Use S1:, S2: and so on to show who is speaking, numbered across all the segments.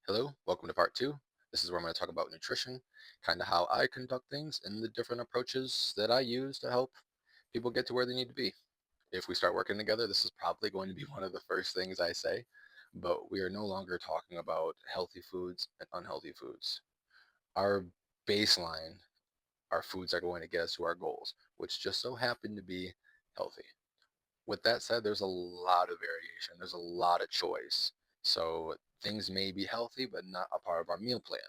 S1: Hello, welcome to part two. This is where I'm going to talk about nutrition, kind of how I conduct things and the different approaches that I use to help people get to where they need to be. If we start working together, this is probably going to be one of the first things I say, but we are no longer talking about healthy foods and unhealthy foods. Our baseline, our foods are going to get us to our goals, which just so happen to be healthy. With that said, there's a lot of variation. There's a lot of choice. So things may be healthy, but not a part of our meal plan.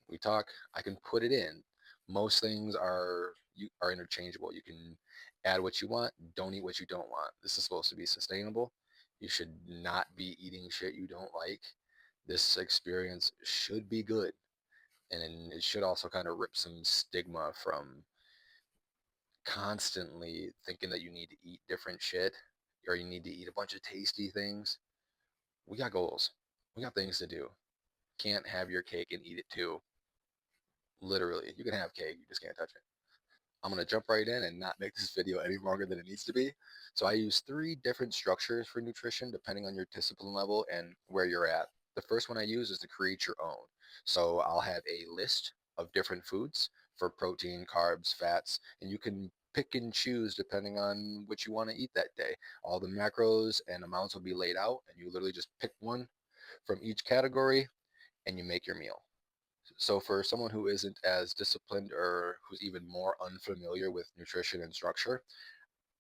S1: We talk, I can put it in. Most things are interchangeable. You can add what you want, don't eat what you don't want. This is supposed to be sustainable. You should not be eating shit you don't like. This experience should be good. And it should also kind of rip some stigma from constantly thinking that you need to eat different shit or you need to eat a bunch of tasty things. We got goals. We got things to do. Can't have your cake and eat it too. Literally, you can have cake, you just can't touch it. I'm going to jump right in and not make this video any longer than it needs to be. So I use three different structures for nutrition depending on your discipline level and where you're at. The first one I use is to create your own. So I'll have a list of different foods for protein, carbs, fats, and you can pick and choose depending on what you want to eat that day. All the macros and amounts will be laid out, and you literally just pick one from each category and you make your meal. So for someone who isn't as disciplined or who's even more unfamiliar with nutrition and structure,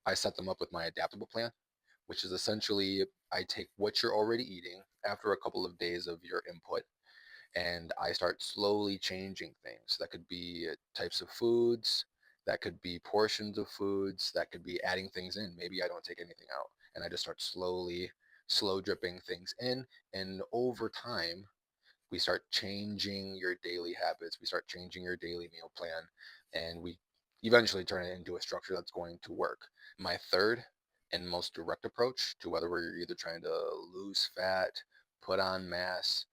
S1: I set them up with my adaptable plan, which is essentially I take what you're already eating after a couple of days of your input and I start slowly changing things. That could be types of foods, that could be portions of foods, that could be adding things in. Maybe I don't take anything out and I just start slow dripping things in. And over time, we start changing your daily habits, we start changing your daily meal plan, and we eventually turn it into a structure that's going to work. My third and most direct approach to whether we're either trying to lose fat, put on mass,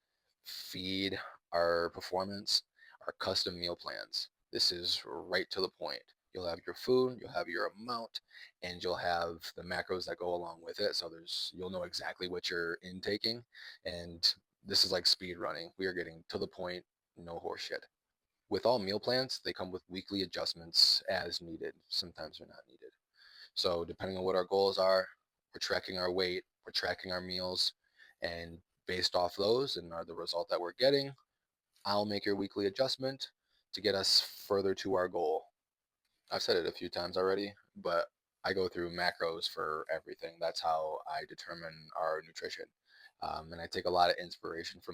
S1: feed our performance, are custom meal plans. This is right to the point. You'll have your food, you'll have your amount, and you'll have the macros that go along with it. So you'll know exactly what you're intaking, and this is like speed running. We are getting to the point, no horseshit. With all meal plans, they come with weekly adjustments as needed. Sometimes they're not needed. So depending on what our goals are, we're tracking our weight, we're tracking our meals, and based off those and are the result that we're getting, I'll make your weekly adjustment to get us further to our goal. I've said it a few times already, but I go through macros for everything. That's how I determine our nutrition. And I take a lot of inspiration from